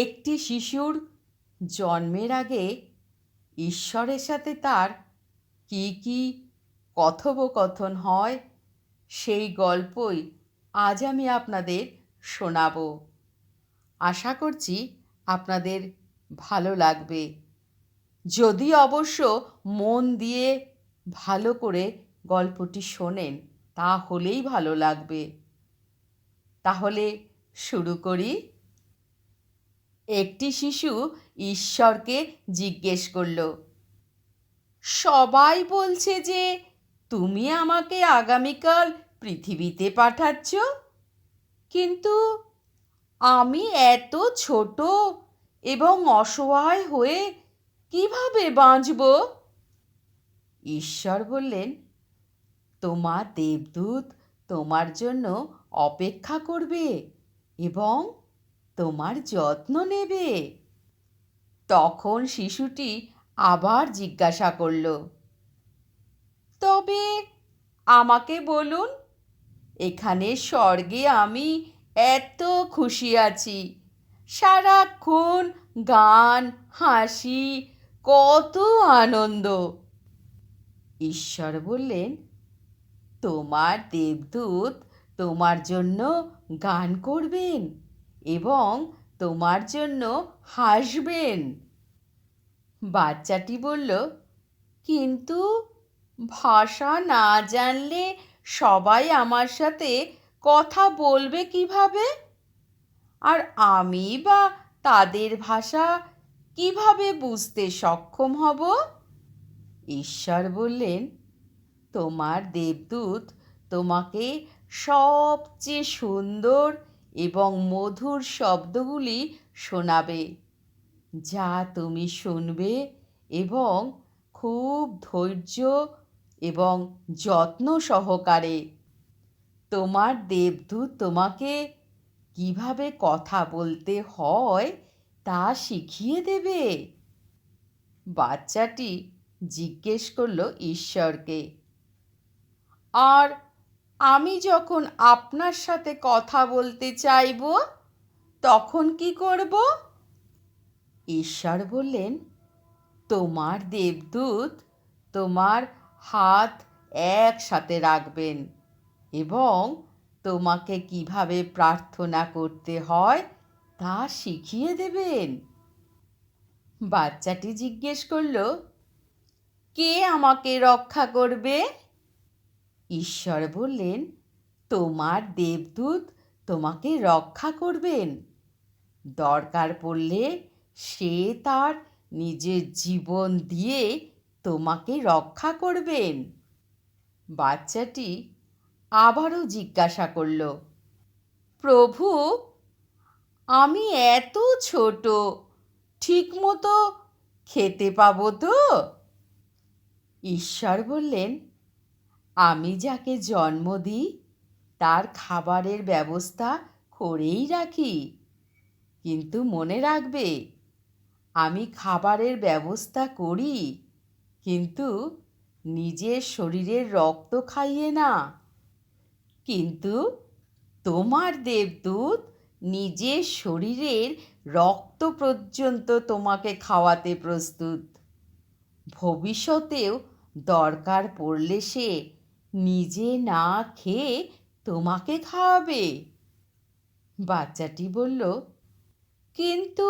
একটি শিশুর জন্মের আগে ঈশ্বরের সাথে তার কী কী কথোপকথন হয় সেই গল্পই আজ আমি আপনাদের শোনাব। আশা করছি আপনাদের ভালো লাগবে, যদি অবশ্য মন দিয়ে ভালো করে গল্পটি শোনেন তাহলেই ভালো লাগবে। তাহলে শুরু করি। একটি শিশু ঈশ্বরকে জিজ্ঞেস করল, সবাই বলছে যে তুমি আমাকে আগামীকাল পৃথিবীতে পাঠাচ্ছ, কিন্তু আমি এত ছোট এবং অসহায় হয়ে কিভাবে বাঁচব? ঈশ্বর বললেন, তোমার দেবদূত তোমার জন্য অপেক্ষা করবে এবং তোমার যত্ন নেবে। তখন শিশুটি আবার জিজ্ঞাসা করল, তবে আমাকে বলুন, এখানে স্বর্গে আমি এত খুশি আছি, সারাক্ষণ গান হাসি, কত আনন্দ। ঈশ্বর বললেন, তোমার দেবদূত তোমার জন্য গান করবেন এবং তোমার জন্য হাসবেন। বাচ্চাটি বলল, কিন্তু ভাষা না জানলে সবাই আমার সাথে কথা বলবে কিভাবে? আর আমি বা তাদের ভাষা কিভাবে বুঝতে সক্ষম হব? ঈশ্বর বললেন, তোমার দেবদূত তোমাকে সবচেয়ে সুন্দর এবং মধুর শব্দগুলি শোনাবে, যা তুমি শুনবে এবং খুব ধৈর্য এবং যত্ন সহকারে। তোমার দেবদূত তোমাকে কিভাবে কথা বলতে হয় তা শিখিয়ে দেবে। বাচ্চাটি জিজ্ঞেস করল ঈশ্বরকে, আর আমি যখন আপনার সাথে কথা বলতে চাইব তখন কি করব? ঈশ্বর বললেন, তোমার দেবদূত তোমার হাত একসাথে রাখবেন এবং তোমাকে কিভাবে প্রার্থনা করতে হয় তা শিখিয়ে দেবেন। বাচ্চাটি জিজ্ঞেস করল, কে আমাকে রক্ষা করবে? ঈশ্বর বললেন, তোমার দেবদূত তোমাকে রক্ষা করবেন। দরকার পড়লে সে তার নিজের জীবন দিয়ে তোমাকে রক্ষা করবেন। বাচ্চাটি আবারও জিজ্ঞাসা করল, প্রভু, আমি এত ছোট, ঠিকমতো খেতে পাবো তো? ঈশ্বর বললেন, আমি যাকে জন্ম দিই তার খাবারের ব্যবস্থা করেই রাখি, কিন্তু মনে রাখবে, আমি খাবারের ব্যবস্থা করি, কিন্তু নিজের শরীরের রক্ত খাইয়ে না। কিন্তু তোমার দেবদূত নিজের শরীরের রক্ত পর্যন্ত তোমাকে খাওয়াতে প্রস্তুত। ভবিষ্যতেও দরকার পড়লে সে নিজে না খেয়ে তোমাকে খাওয়াবে। বাচ্চাটি বলল, কিন্তু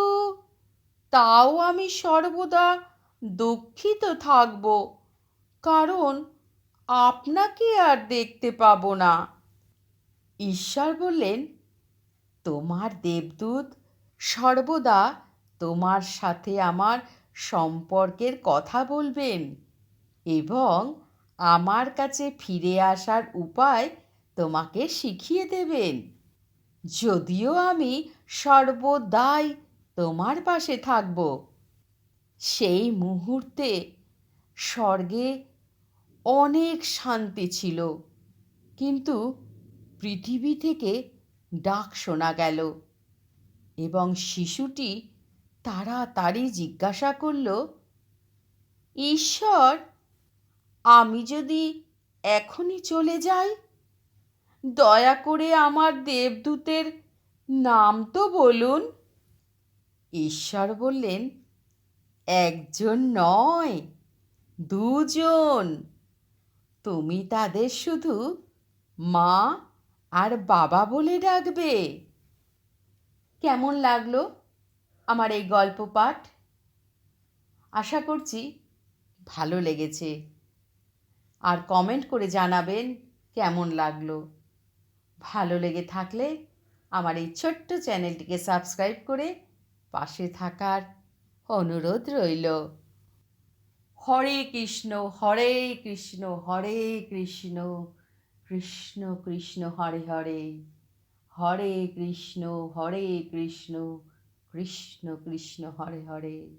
তাও আমি সর্বদা দুঃখিত থাকব, কারণ আপনাকে আর দেখতে পাবো না। ঈশ্বর বললেন, তোমার দেবদূত সর্বদা তোমার সাথে আমার সম্পর্কের কথা বলবেন এবং আমার কাছে ফিরে আসার উপায় তোমাকে শিখিয়ে দেবেন, যদিও আমি সর্বদাই তোমার পাশে থাকব। সেই মুহূর্তে স্বর্গে অনেক শান্তি ছিল, কিন্তু পৃথিবী থেকে ডাক শোনা গেল এবং শিশুটি তাড়াতাড়ি জিজ্ঞাসা করল, ঈশ্বর, আমি যদি এখনই চলে যাই, দয়া করে আমার দেবদূতের নাম তো বলুন। ঈশ্বর বললেন, একজন নয়, দুজন। তুমি তাদের শুধু মা আর বাবা বলে ডাকবে। কেমন লাগলো আমার এই গল্প পাঠ? আশা করছি ভালো লেগেছে। আর কমেন্ট করে জানাবেন কেমন লাগলো। ভালো লেগে থাকলে আমার এই ছোট্ট চ্যানেলটিকে সাবস্ক্রাইব করে পাশে থাকার অনুরোধ রইল। হরে কৃষ্ণ, হরে কৃষ্ণ, হরে কৃষ্ণ, কৃষ্ণ কৃষ্ণ হরে হরে, হরে কৃষ্ণ, হরে কৃষ্ণ, কৃষ্ণ কৃষ্ণ হরে হরে।